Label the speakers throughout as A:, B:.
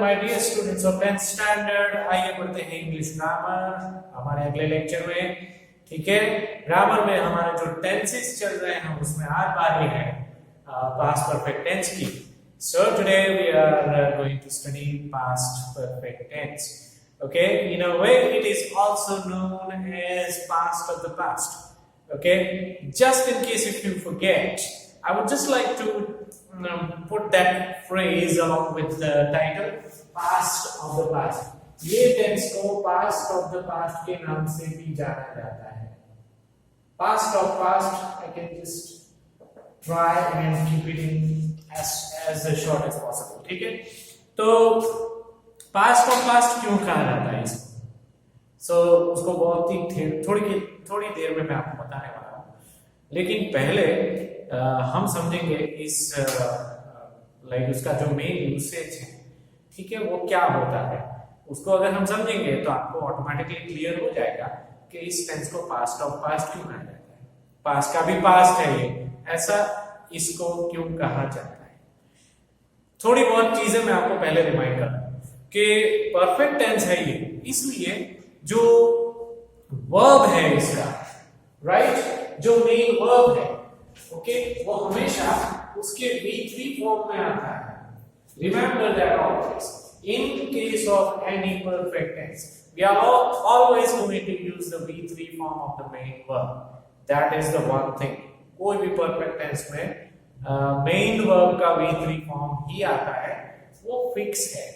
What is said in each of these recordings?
A: My dear students of 10th standard. आइए पढ़ते हैं इंग्लिश ग्रामर हमारे अगले लेक्चर में। ठीक है, ग्रामर में हमारे जो टेंसेस चल रहे हैं उसमें आज बारी है पास्ट परफेक्ट टेंस की। So today we are going to study past perfect tense. Okay, in a way it is also known as past of the past. Okay, just in case if you forget, I would just like to put that phrase along with the title past of the past. ये tense को past of the past के नाम से भी जाना जाता है। Past of past, I can just try and keep it in as short as possible. ठीक है, तो पास्ट ऑफ पास्ट क्यों कहा जाता है इसको? सो उसको बहुत ही थोड़ी देर में मैं आपको बताने वाला हूँ, लेकिन पहले हम समझेंगे इस उसका जो मेन यूसेज है, ठीक है, वो क्या होता है। उसको अगर हम समझेंगे तो आपको ऑटोमेटिकली क्लियर हो जाएगा कि इस टेंस को पास्ट ऑफ पास्ट क्यों कहा जाता है। पास्ट का भी पास्ट है ये, ऐसा इसको क्यों कहा जाता है। थोड़ी बहुत चीजें मैं आपको पहले रिमाइंड कर कि परफेक्ट टेंस है ये, इसलिए जो वर्ब है इसका, राइट, जो मेन वर्ब है, ओके, वो हमेशा उसके V3 फॉर्म में आता है। Remember that always in case of any perfect tense we are always going to use the V3 form of the main verb. That is the one thing. कोई भी perfect tense में main verb का V3 form ही आता है, वो fix है।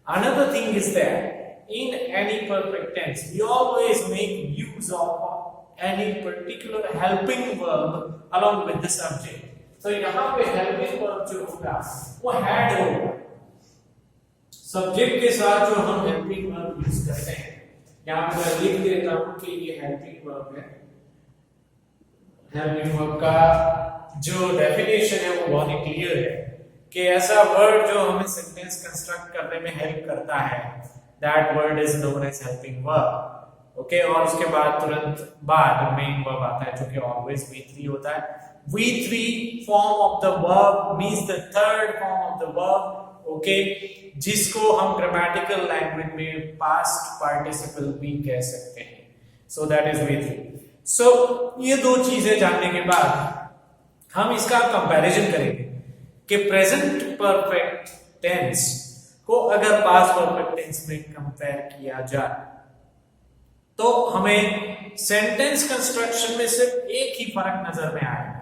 A: Another thing is that in any perfect tense, we always make use of any particular helping verb along with the subject. So यहाँ पे helping verb जो होगा वो had होगा। Subject के साथ जो हम helping verb use करते हैं, यहाँ पे मैं लिख देता हूँ कि ये helping verb है। Helping verb का जो definition है वो बहुत ही clear है कि ऐसा वर्ड जो हमें सेंटेंस कंस्ट्रक्ट करने में हेल्प करता है, that word is known as helping verb. Okay, और उसके बाद तुरंत बाद मेन वर्ब आता है जो कि ऑलवेज V3 होता है। V3 form of the verb means the third form of the verb, okay, जिसको हम ग्रामेटिकल लैंग्वेज में पास्ट पार्टिसिपल भी कह सकते हैं। So that is V3। सो ये दो चीजें जानने के बाद हम इसका कंपैरिजन करेंगे कि प्रेजेंट परफेक्ट टेंस को अगर पास्ट परफेक्ट टेंस में कंपेयर किया जाए तो हमें सेंटेंस कंस्ट्रक्शन में सिर्फ एक ही फर्क नजर में आएगा,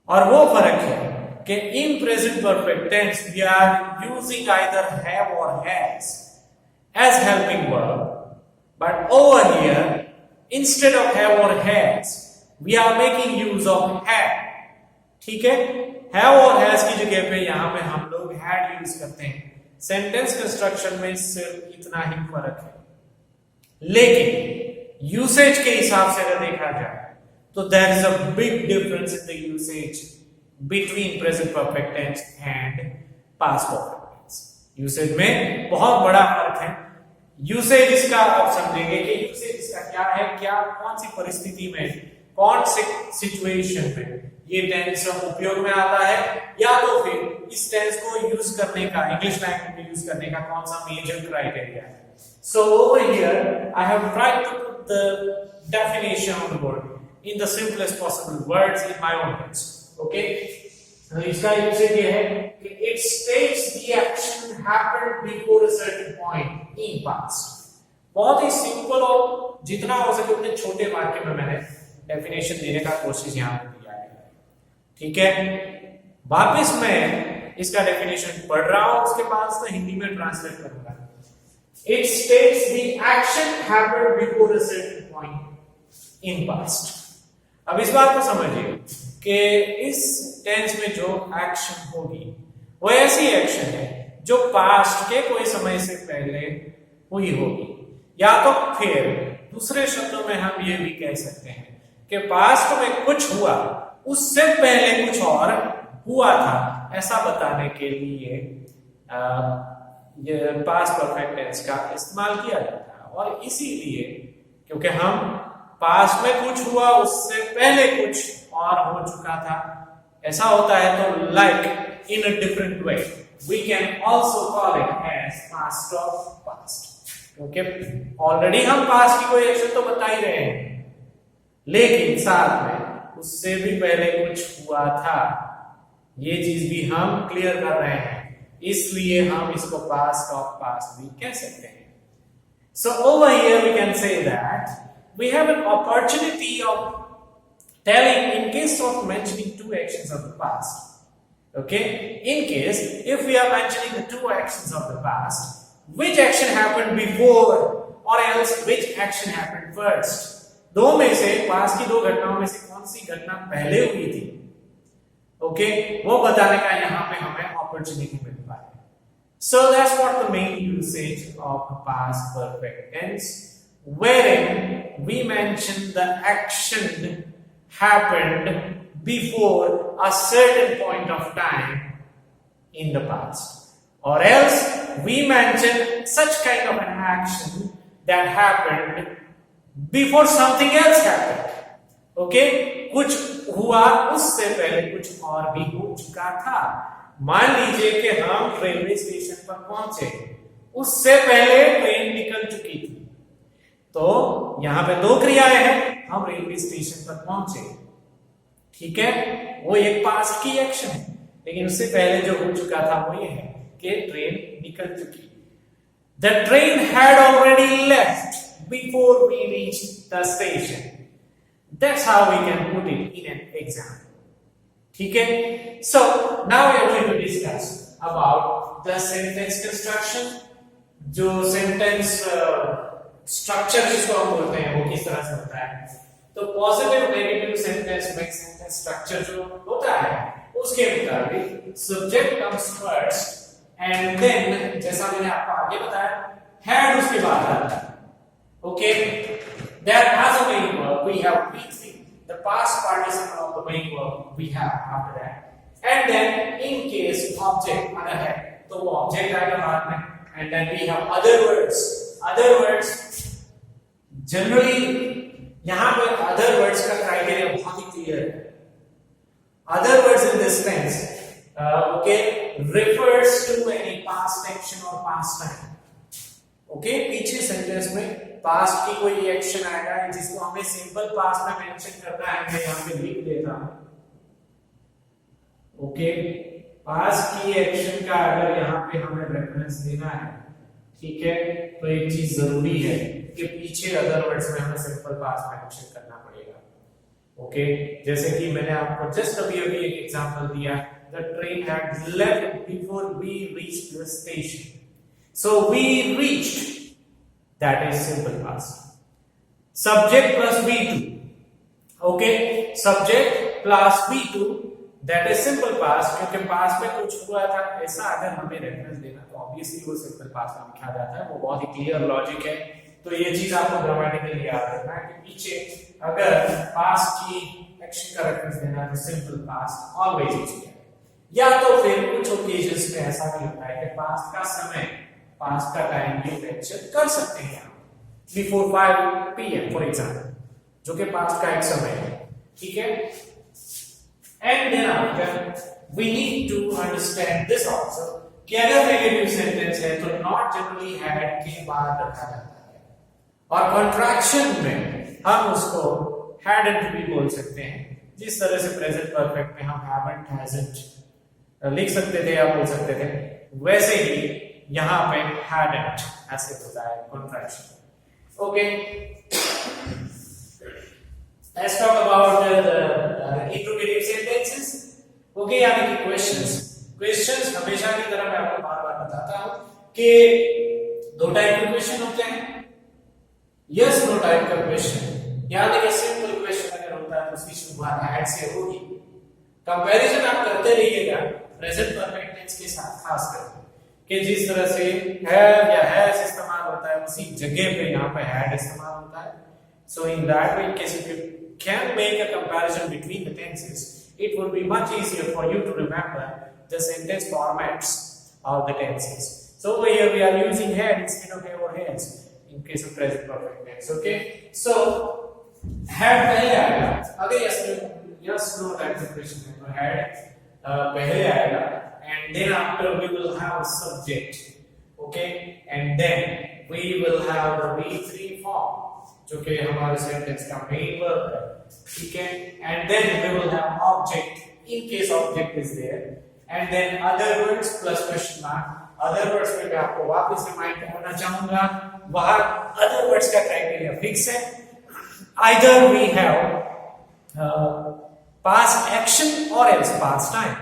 A: और वो फर्क है कि in present perfect tense we are using either have और has as helping verb, but over here instead of have और has we are making use of had. ठीक है, हैव और हैज की जगह पे यहां पे हम लोग हैड यूज करते हैं। सेंटेंस कंस्ट्रक्शन में सिर्फ इतना ही फर्क है, लेकिन यूसेज के हिसाब से अगर देखा जाए तो there is a big difference in the usage between present perfect tense and past perfect tense. Usage में बहुत बड़ा फर्क है। यूसेज इसका आप समझेंगे कि यूसेज इसका क्या है, क्या कौन सी परिस्थिति में, कौन से सिचुएशन में ये टेंस उपयोग में आता है, या तो फिर इस टेंस को यूज करने का, इंग्लिश लैंग्वेज में यूज करने का कौन सा मेजर क्राइटेरिया है। So over here I have tried to put the definition on the board in the simplest possible words in my own words. Okay, इसका यूसेज ये है कि it states the action happened before a certain point in past. बहुत ही simple और जितना हो सके उतने छोटे वाक्य में मैंने डेफिनेशन देने का कोशिश यहां पे किया है। ठीक है, वापस मैं इसका डेफिनेशन पढ़ रहा हूं, उसके बाद तो हिंदी में ट्रांसलेट करूंगा। It states the action happened before a certain point in past. अब इस बात को समझिए कि इस टेंस में जो एक्शन होगी वो ऐसी एक्शन है जो पास्ट के कोई समय से पहले हुई होगी, या तो फिर दूसरे शब्दों में हम ये भी कह सकते हैं कि पास्ट में कुछ हुआ, उससे पहले कुछ और हुआ था, ऐसा बताने के लिए ये पास्ट परफेक्ट टेंस का इस्तेमाल किया जाता है। और इसीलिए क्योंकि हम पास्ट में कुछ हुआ, उससे पहले कुछ और हो चुका था, ऐसा होता है। तो like in a different way. We can also call it as past of past. Okay, already हम past की कोई एक्शन तो बता ही रहे हैं, लेकिन साथ में उससे भी पहले कुछ हुआ था, ये चीज भी हम क्लियर कर रहे हैं, इसलिए हम इसको past of past भी कह सकते हैं. So over here we can say that we have an opportunity of telling in case of mentioning two actions of the past. Okay, in case if we are mentioning the two actions of the past, which action happened before or else which action happened first? दो में से पास की दो घटनाओं में से कौन सी घटना पहले हुई थी, ओके, वो बताने का यहाँ पे हमें अपॉर्चुनिटी मिलता है. So that's what the main usage of past perfect tense, wherein we mention the action happened before a certain point of time in the past, or else we mention such kind of an action that happened before something else happened. Okay, कुछ हुआ उससे पहले कुछ और भी हो चुका था. मान लीजिए कि हम रेलवे स्टेशन पर पहुंचे, उससे पहले ट्रेन निकल चुकी थी, तो यहां पे दो क्रियाएं हैं. हम रेलवे स्टेशन पर पहुंचे, ठीक है, वो एक पास्ट की एक्शन है, लेकिन उससे पहले जो हो चुका था वो ये है कि ट्रेन निकल चुकी. The train had already left before we reached the station. That's how we can put it in an example. ठीक है. So now we are going to discuss about the sentence construction. जो sentence structure जिसको हम बोलते हैं वो किस तरह से होता है. तो पॉजिटिव नेगेटिव सेंटेंस में सेंटेंस स्ट्रक्चर जो होता है उसके मुताबिक subject comes first and then, जैसा मैंने आपको आगे बताया, हैड उसके बाद आता है. Okay, that has a main verb, we have V3, the past participle of the main verb we have after that, and then in case object other है तो वो ऑब्जेक्ट आएगा बाद में, and then we have other words. Generally यहां पे other words का criteria बहुत ही क्लियर है. Other words in this tense refers to any past action or past time. पीछे सेंटेंस में पास्ट की कोई एक्शन आएगा जिसको हमें सिंपल पास्ट में मेंशन करना है. मैं यहां पे लिख देता हूं. पास्ट की एक्शन का अगर यहां पे हमें रेफरेंस देना है, ठीक है, तो एक चीज जरूरी है कि पीछे अदर वर्ड्स में हमें सिंपल पास्ट में मेंशन करना पड़ेगा. जैसे कि मैंने आपको जस्ट अभी एक एग्जांपल दिया, the train had left before we reached the station. So we reached, that is simple past. Subject plus V2. Subject plus V2, that is simple past, क्योंकि past में कुछ हुआ था ऐसा अगर हमें रेफरेंस देना तो ऑब्वियसली वो सिंपल पास्ट में लिखा जाता है. वो बहुत ही क्लियर लॉजिक है. तो ये चीज आपको ग्रामेटिकली याद रखना है कि पीछे अगर पास्ट की एक्शन का रेफरेंस देना है तो सिंपल पास्ट ऑलवेज यूज किया. या तो फिर कुछ ओकेजन्स में ऐसा भी होता है कि पास्ट का समय, पास्ट का टाइम भी मेंशन कर सकते हैं बिफोर 5 PM फॉर एग्जांपल, जो कि पास्ट का एक समय है. ठीक है. And then after we need to understand this also कि अगर नेगेटिव सेंटेंस है तो नॉट जनरली हैड के बाद रखा जाता है, और कॉन्ट्रैक्शन में हम उसको हैडंट भी बोल सकते हैं. जिस तरह से प्रेजेंट परफेक्ट में हम हैवंट, हैजंट लिख सकते थे या बोल सकते थे, वैसे ही यहां पे hadn't ऐसे होता है contraction. Let's talk about the interrogative sentences. यानी कि क्वेश्चंस हमेशा की तरह मैं आपको बार-बार बताता हूं कि दो टाइप के क्वेश्चन होते हैं. यस नो टाइप का क्वेश्चन, यानी कि सिंपल क्वेश्चन अगर होता है तो उसकी शुरुआत had से होगी. कंपैरिजन आप करते रहिएगा प्रेजेंट परफेक्ट टेंस के साथ, खास करके कि जिस तरह से हैव या हैज इस्तेमाल होता है उसी जगह पे यहाँ पे हैड इस्तेमाल होता है. So in that way, in case if you can make a comparison between the tenses, it would be much easier for you to remember the sentence formats of the tenses. So over here we are using had instead of have or has in case of present perfect tense. So had पहले आएगा, अगर yes no type का question है तो had पहले आएगा, and then after we will have subject, okay, and then we will have the V3 form जो कि हमारे सेंटेंस का मेन वर्ब है, ठीक है, and then we will have object in case object is there, and then other words plus question mark. other words में मैं आपको वापस रिमाइंड करना चाहूंगा, वहां other words का क्राइटेरिया फिक्स है, either we have past action or else past time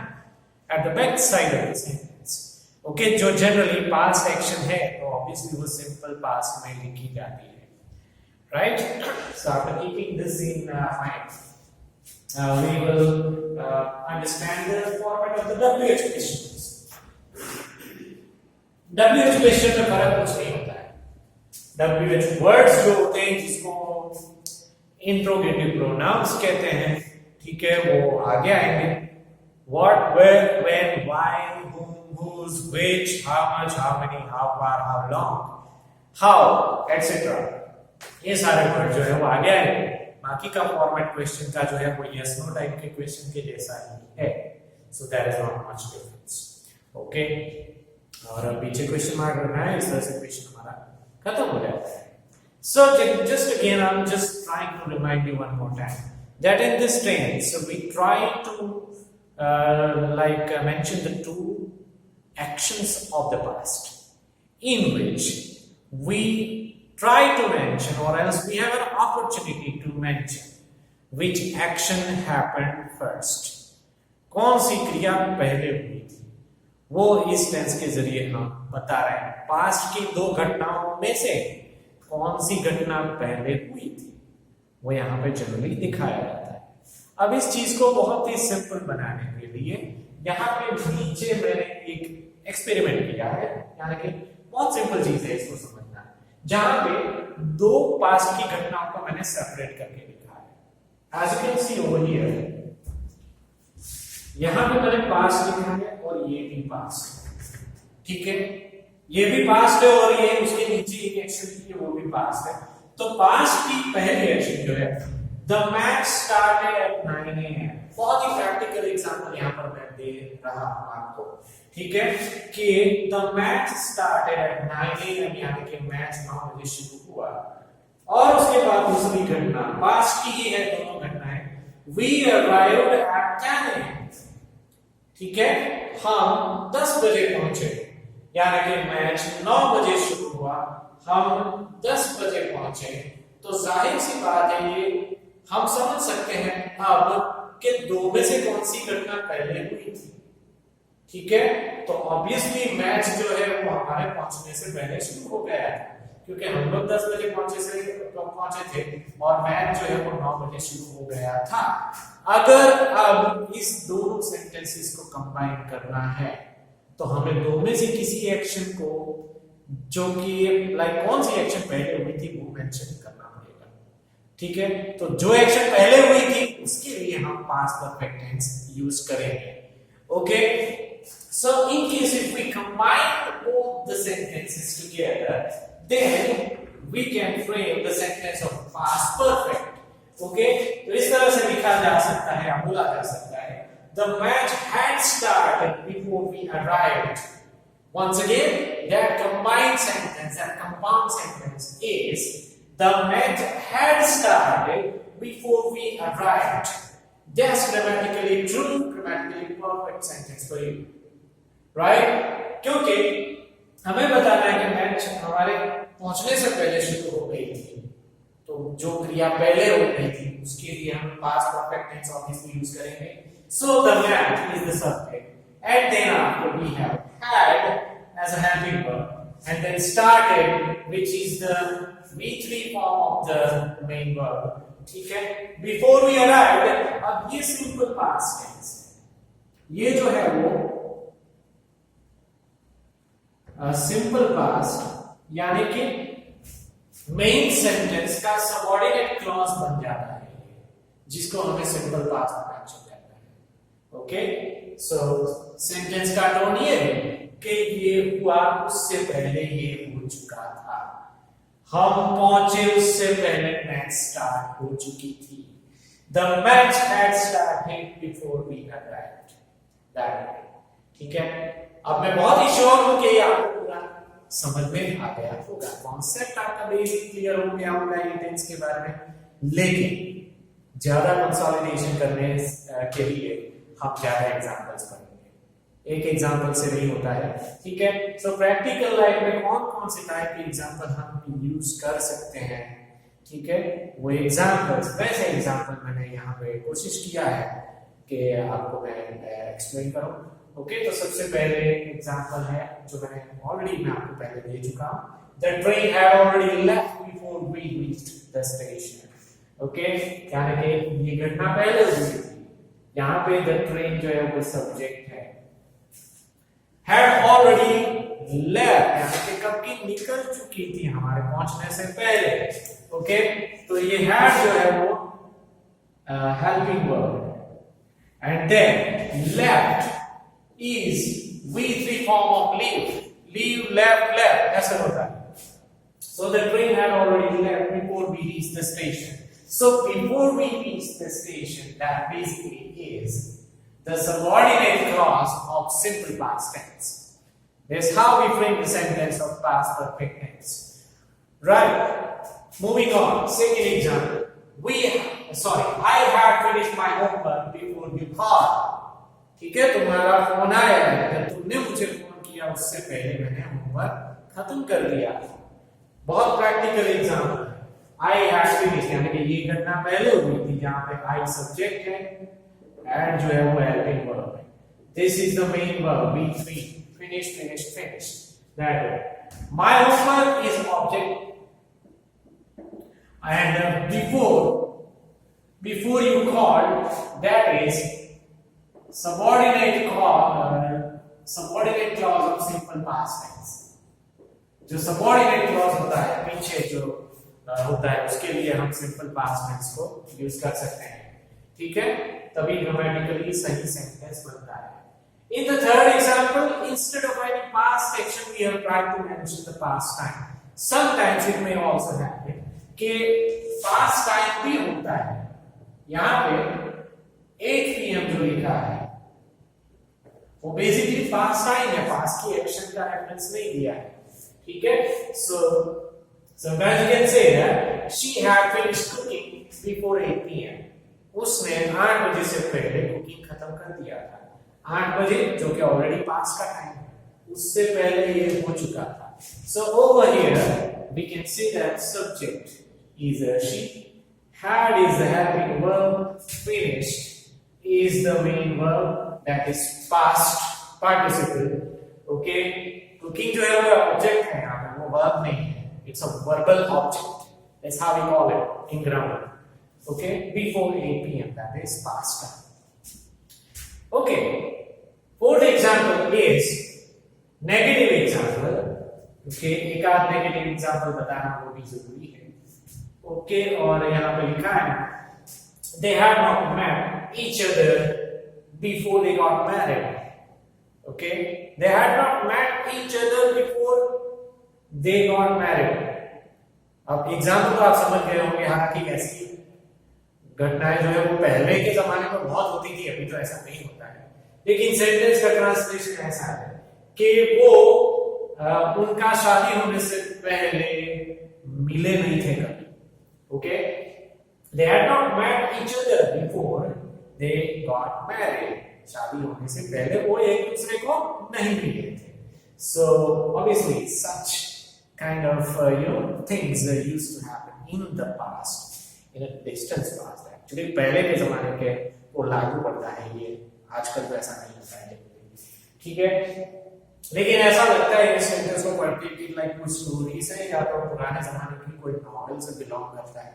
A: at the back side of the sentence, okay, जो generally past action है तो obviously वो simple past में लिखी जाती है, right? So after keeping this in mind, we will understand the format of the WH questions. WH question में फर्क कुछ नहीं होता है, WH वर्ड्स जो होते हैं जिसको इंट्रोगेटिव प्रोनाउंस कहते हैं, ठीक है, वो आगे आएंगे, what, where, when, why, whom, whose, which, how much, how many, how far, how long, how, etc. ये सारे वर्ड जो है वो आगे आएंगे। बाकी का फॉर्मेट क्वेश्चन का जो है वो यस नो टाइप के क्वेश्चन के जैसा ही है, so there is not much difference, okay. और पीछे क्वेश्चन मार्क रखना है, इस तरह से क्वेश्चन हमारा खत्म हो जाता है। So just again I'm just trying to remind you one more time that in this tense we try to mention the two actions of the past in which we try to mention or else we have an opportunity to mention which action happened first, कौन सी क्रिया पहले हुई थी, वो इस tense के जरिए हम बता रहे हैं। पास्ट की दो घटनाओं में से कौन सी घटना पहले हुई थी वो यहाँ पे जनरली दिखाया जाता है। अब इस चीज को बहुत ही सिंपल बनाने के लिए यहाँ पे नीचे मैंने एक एक्सपेरिमेंट किया है, यानी कि बहुत सिंपल चीज है इसको समझना, जहां पे दो पास्ट की घटनाओं को मैंने सेपरेट करके लिखा है। As you can see over here, यहां पे मैंने पास्ट लिखा है और ये भी पास्ट, ठीक है, ये भी पास्ट है और ये उसके नीचे एक एक्शन की वो भी पास्ट है। तो पास्ट की पहली एक्शन जो है, the match started at 9 AM, बहुत ही प्रैक्टिकल एग्जांपल यहां पर मैं दे रहा हूं आपको, ठीक है, कि the match started at 9 AM, यानी कि मैच 9 बजे शुरू हुआ, और उसके बाद दूसरी घटना पास्ट की ही है, दोनों घटनाएं, वी अराइव्ड एट 10 AM, ठीक है, हम 10 बजे पहुंचे, यानी कि मैच 9 बजे शुरू हुआ, हम 10 बजे पहुंचे, तो जाहिर सी बात है ये हम समझ सकते हैं अब कि दो में से कौन सी घटना पहले हुई थी, ठीक है। तो ऑब्वियसली मैच जो है वो हमारे पहुंचने से पहले शुरू हो गया है, क्योंकि हम लोग 10 बजे पहुंचे थे और मैच जो है वो 9 बजे शुरू हो गया था। अगर अब इस दोनों सेंटेंसेस को कंबाइन करना है तो हमें दो में से किसी एक्शन को, जो कि कौन सी एक्शन पहले हुई थी वो मेंशन करना पड़ेगा, ठीक है। तो जो एक्शन पहले हुई थी उसके लिए हम पास्ट परफेक्ट टेंस यूज करेंगे, ओके। So in case if we combine both the sentences together, then we can frame the sentence of past perfect, okay। तो इस तरह से लिखा जा सकता है या बोला जा सकता है, the match had started before we arrived. Once again, that combined sentence, that compound sentence is the match had started before we arrived. That's grammatically true, grammatically perfect sentence for you, right? क्योंकि हमें बताना है कि match हमारे पहुंचने से पहले शुरू हो गई थी, तो जो क्रिया पहले हो गई थी उसके लिए हम past perfect tense obviously use करेंगे। So the match is the subject, and then after we have had as a helping verb, and then started, which is the V3 form of the main verb, ठीक है। Before we arrived, अब ये simple past tense, ये जो है वो simple past यानी कि मेन सेंटेंस का सबऑर्डिनेट क्लॉज बन जाता है, जिसको हमें सिंपल पास्ट मेंशन करना है, ओके। सो सेंटेंस का टोन ये है कि ये हुआ उससे पहले ये हो चुका था, हम पहुंचे उससे पहले मैच स्टार्ट हो चुकी थी, the match had started before we arrived, that ठीक है, अब मैं बहुत ही श्योर हूं कि आपको पूरा समझ में आ गया होगा, कॉन्सेप्ट आपका बेसिक क्लियर हो गया होगा ये टेंस के बारे में। लेकिन ज्यादा कंसोलिडेशन करने के लिए हम ज्यादा एग्जांपल्स पढ़ेंगे, एक एग्जांपल से नहीं होता है, ठीक है। सो प्रैक्टिकल लाइफ में कौन कौन से टाइप के एग्जांपल हम यूज कर सकते हैं, ठीक है, वो एग्जांपल्स, वैसे एग्जांपल मैंने यहाँ पे कोशिश किया है कि आपको मैं एक्सप्लेन करूं। ओके, तो सबसे पहले एग्जांपल है जो मैं ऑलरेडी आपको पहले दे चुका हूं, the train had already left before we reached the station. Okay, यानी कि ये घटना पहले हुई थी, यहाँ पे द ट्रेन जो है वो सब्जेक्ट है, हैड ऑलरेडी लेफ्ट यानी कि कब की निकल चुकी थी हमारे पहुंचने से पहले। ओके, तो ये हैड जो है वो हेल्पिंग वर्ब है, and then left is V3 form of leave, leave, left, ऐसा होता है। So the train had already left before we reached the station. So before we reached the station, that basically is the subordinate clause of simple past tense. That's how we frame the sentence of past perfect tense. Right. Moving on. Second example. I had finished my homework before you called. ठीक है, तुम्हारा phone आया है, तुमने मुझे phone किया उससे पहले मैंने होमवर्क खत्म कर दिया। बहुत प्रैक्टिकल एग्जांपल है। आई हैड फिनिश्ड यानी कि ये घटना पहले हुई थी, जहां पे आई सब्जेक्ट है एंड जो है वो हेल्पिंग वर्ब है। This is the main verb V3, finished finished finished, that is my homework is object and before you called, that is subordinate clause of simple past tense। जो subordinate clause होता है पीछे जो होता है उसके लिए हम simple past tense को यूज कर सकते हैं, ठीक है, तभी ग्रामेटिकली सही सेंटेंस बनता है। In the third example, instead of writing past action, we have tried to mention the past time. Sometimes it may also happen कि past time भी होता है। यहाँ पे 8 PM जो लिखा है वो बेसिकली पास्ट टाइम है, पास्ट की एक्शन का रेफरेंस नहीं दिया है, ठीक है। सो sometimes you can say that she had finished cooking before 8 PM. उसने 8 बजे से पहले कुकिंग खत्म कर दिया था। 8 बजे जो कि ऑलरेडी पास्ट का टाइम है, उससे पहले ये हो चुका था। So over here we can see that subject is she, had is the helping verb, finished is the main verb, that is past participle। okay, cooking जो है वो ऑब्जेक्ट है, यहाँ पे वो वर्ब नहीं है, it's a verbal object, that's how we call it in grammar। okay, before 8 PM, that is past time। okay, fourth example is negative example। okay, एक आध negative example बताना वो भी जरूरी है। okay, और यहाँ पे लिखा है they had not met each other before they got married। okay, they had not met each other before they got married। अब एग्जाम्पल तो आप समझ गए होंगे, हालांकि ऐसी घटनाएं जो है वो पहले के जमाने में बहुत होती थी, अभी तो ऐसा नहीं होता है, लेकिन सेंटेंस का ट्रांसलेशन ऐसा है कि वो उनका शादी होने से पहले मिले नहीं थे कभी। okay, they had not met each other before they got married। शादी होने से पहले वो एक दूसरे को नहीं मिले थे। so obviously such kind of things that used to happen in the past, in a distant past। actually पहले के जमाने के वो लागू पड़ता है, ये आजकल तो ऐसा नहीं होता है, ठीक है। लेकिन ऐसा लगता है इस सेंटेंस को पढ़ के कि लाइक कुछ स्टोरी से या तो पुराने जमाने की कोई नॉवेल से बिलोंग करता है।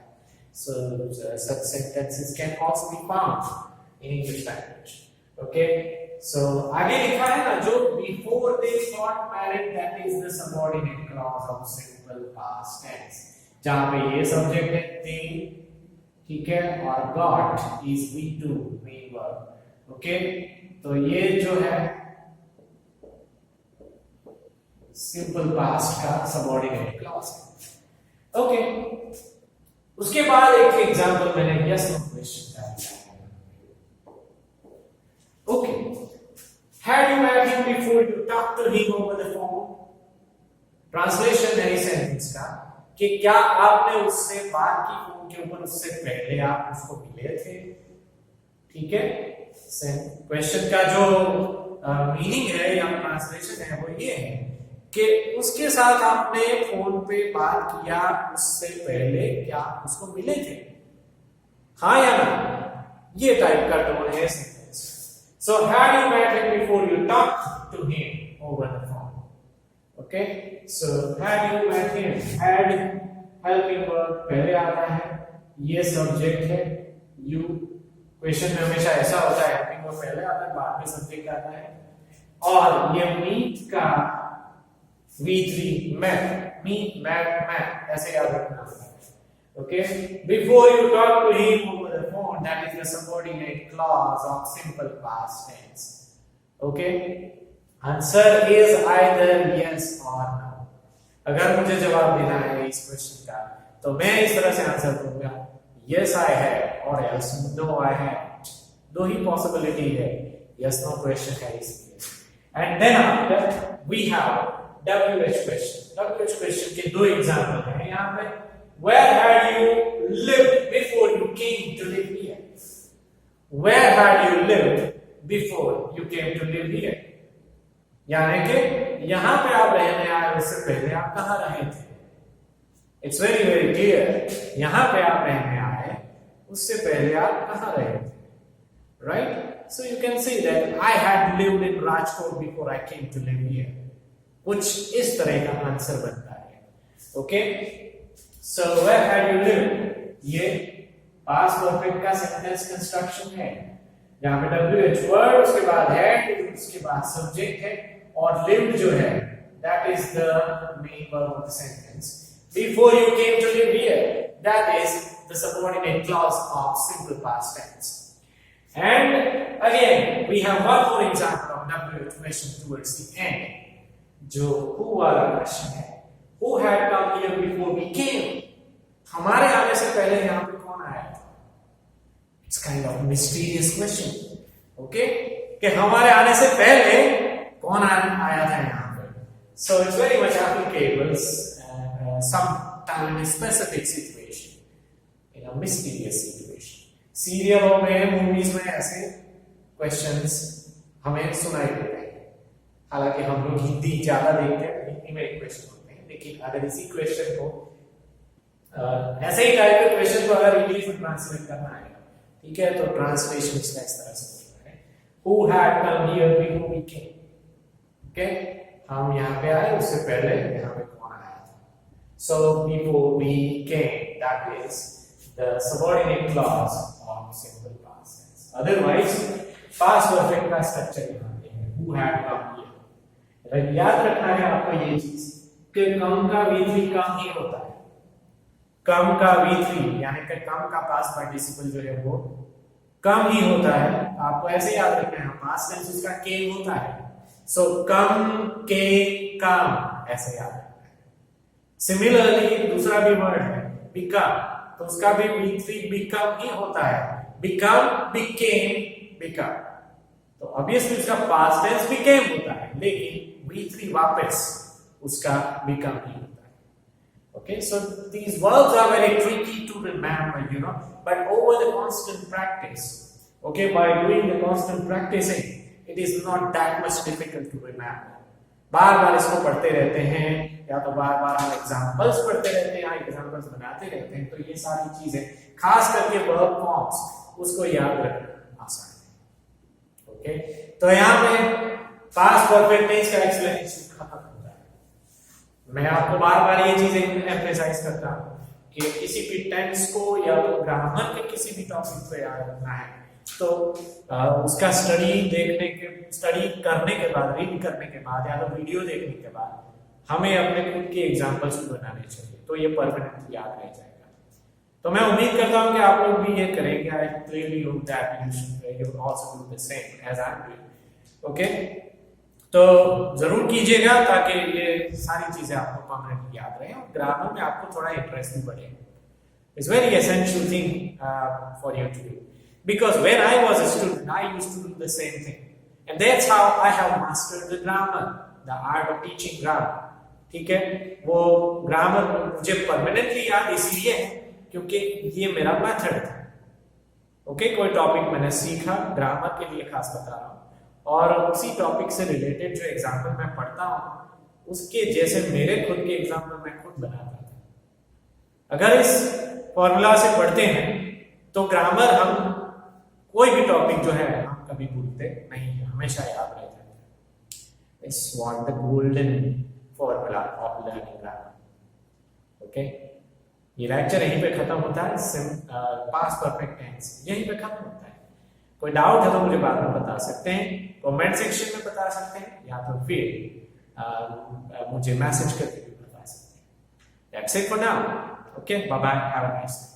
A: so such sentences can also be found in English language। okay, so आगे लिखा है ना, जो before they got married, that is the subordinate clause of simple past tense, जहां पे ये सब्जेक्ट है they, ठीक है, और got is V2 main verb। okay, तो ये जो है सिंपल पास्ट का सबऑर्डिनेट क्लॉज है। ओके, उसके बाद एक एग्जांपल मैंने यस नो क्वेश्चन का दिया है। Okay, had you met before you talk to him over the phone? Translation है इस सेंटेंस का कि क्या आपने उससे बात की फोन के ऊपर उससे पहले आप उसको मिले थे? ठीक है, क्वेश्चन का जो मीनिंग है या ट्रांसलेशन है वो ये है कि उसके साथ आपने फोन पे बात किया उससे पहले क्या उसको मिले थे, हाँ या ना? ये टाइप का टोन है sentence. So had you met him before you talk to him over the phone. Okay, so had you met him, had helping verb पहले आता है, ये सब्जेक्ट है, यू. क्वेश्चन में हमेशा ऐसा होता है हेल्पिंग वर्ब पहले आता है, बाद में सब्जेक्ट आता है. और ये मीट का V3 meet ऐसे याद रखना होता है. Okay, before you talk to him over the phone, that is the subordinate clause of simple past tense. Okay, answer is either yes or no. अगर मुझे जवाब देना है इस क्वेश्चन का तो मैं इस तरह से आंसर दूंगा yes I have और else no I have. दो ही पॉसिबिलिटी है, yes no क्वेश्चन है इसलिए. And then after we have WH question. WH question के दो एग्जांपल हैं यहाँ पे. Where had you lived before you came to live here? Where had you lived before you came to live here? यानी कि यहाँ पे आप रहने आए उससे पहले आप कहाँ रहे थे? It's very very clear. यहाँ पे आप रहने आए उससे पहले आप कहाँ रहे थे? Right? So you can see that I had lived in Rajkot before I came to live here. कुछ इस तरह का आंसर बनता है. Okay, so where had you lived, ये पास्ट परफेक्ट का सेंटेंस कंस्ट्रक्शन है जहां पे WH वर्ड, उसके बाद हैड, उसके बाद सब्जेक्ट है, और लिव्ड जो है that is the main verb of the sentence. Before you came to live here, that is the subordinate clause of simple past tense. And again we have one more example of WH question towards the end. जो who वाला question है, who had come here before we came, हमारे आने से पहले यहाँ पे कौन आया था? It's kind of mysterious question. Okay, कि हमारे आने से पहले कौन आया था यहाँ पे? So it's very much applicable some specific situation, in a mysterious situation. सीरियलों में, मूवीज में ऐसे क्वेश्चंस हमें सुनाई देते हैं. हालांकि हम लोग हिंदी ज्यादा देखते हैं, हिंदी में क्वेश्चन होते हैं, लेकिन अगर इसी क्वेश्चन को ऐसे ही टाइप के क्वेश्चन को अगर इंग्लिश में ट्रांसलेट करना है, ठीक है, तो ट्रांसलेशन इसका इस तरह से होता है. Who had come here before we came? Okay, हम यहाँ पे आए उससे पहले यहाँ पे कौन आया था? So before we came, that is the subordinate clause of simple past tense. Otherwise, past perfect का स्ट्रक्चर यहाँ पे है, who had come here. याद रखना है आपको ये चीज कि कम का V3 कम ही होता है. कम का V3 यानी कि कम का पास्ट पार्टिसिपल जो है वो कम ही होता है. आपको ऐसे याद रखना है, पास्ट टेंस उसका केम होता है. सो कम के कम ऐसे याद रखना है. सिमिलरली दूसरा भी वर्ड है बिकम, तो उसका भी V3 बिकम ही होता है. Become, became, become. तो ऑब्वियसली उसका पास्ट टेंस बिकेम होता है, लेकिन V3 वापस उसका बिकम ही होता है. Okay, so these verbs are very tricky to remember, you know, but over the constant practice, okay, by doing the constant practicing, it is not that much difficult to remember. बार बार इसको पढ़ते रहते हैं या तो बार बार हम examples पढ़ते रहते हैं, एग्जांपल्स बनाते रहते हैं, तो ये सारी चीजें खास करके वर्ब फॉर्म्स उसको याद रखना आसान है. ओके, तो यहाँ पे पास्ट परफेक्ट टेंस का एक्सप्लेनेशन खत्म होता है. मैं आपको बार बार ये चीजें एम्फसाइज करता हूँ कि किसी भी टेंस को या तो ग्रामर के किसी भी टॉपिक पे याद रखना है तो उसका स्टडी करने के बाद, रीड करने के बाद या तो वीडियो देखने के बाद हमें अपने खुद के एग्जांपल्स बनाने चाहिए, तो ये परमानेंट याद रह जाएगा. तो मैं उम्मीद करता हूँ कि आप लोग भी ये करेंगे. I clearly hope that you also do the same as I am doing. Okay, तो जरूर कीजिएगा ताकि ये सारी चीजें आपको परमानेंटली याद रहे और ग्रामर में आपको थोड़ा इंटरेस्ट भी बढ़े. It's very essential thing for you to do, because when I was a student I used to do the same thing and that's how I have mastered the grammar, the art of teaching grammar. ठीक है, वो grammar मुझे permanently याद इसलिए है क्योंकि ये मेरा मेथड था। ओके, कोई टॉपिक मैंने सीखा, ग्रामर के लिए खास बता रहा हूँ, और उसी टॉपिक से रिलेटेड जो एग्जाम्पल मैं पढ़ता हूँ उसके जैसे मेरे खुद के एग्जाम्पल मैं खुद बनाता था। अगर इस फॉर्मूला से पढ़ते हैं तो ग्रामर हम कोई भी टॉपिक जो है हम कभी भूलते नहीं है, हमेशा याद रह जाता है। It's what the golden formula of learning grammar. Okay, ये लेक्चर यहीं पे खत्म होता है। पास्ट परफेक्ट टेंस यहीं पे खत्म होता है। कोई डाउट है तो मुझे बाद में बता सकते हैं, कमेंट सेक्शन में बता सकते हैं, या तो फिर मुझे मैसेज करके भी बता सकते हैं। That's it for now. Okay, bye bye. Have a nice day.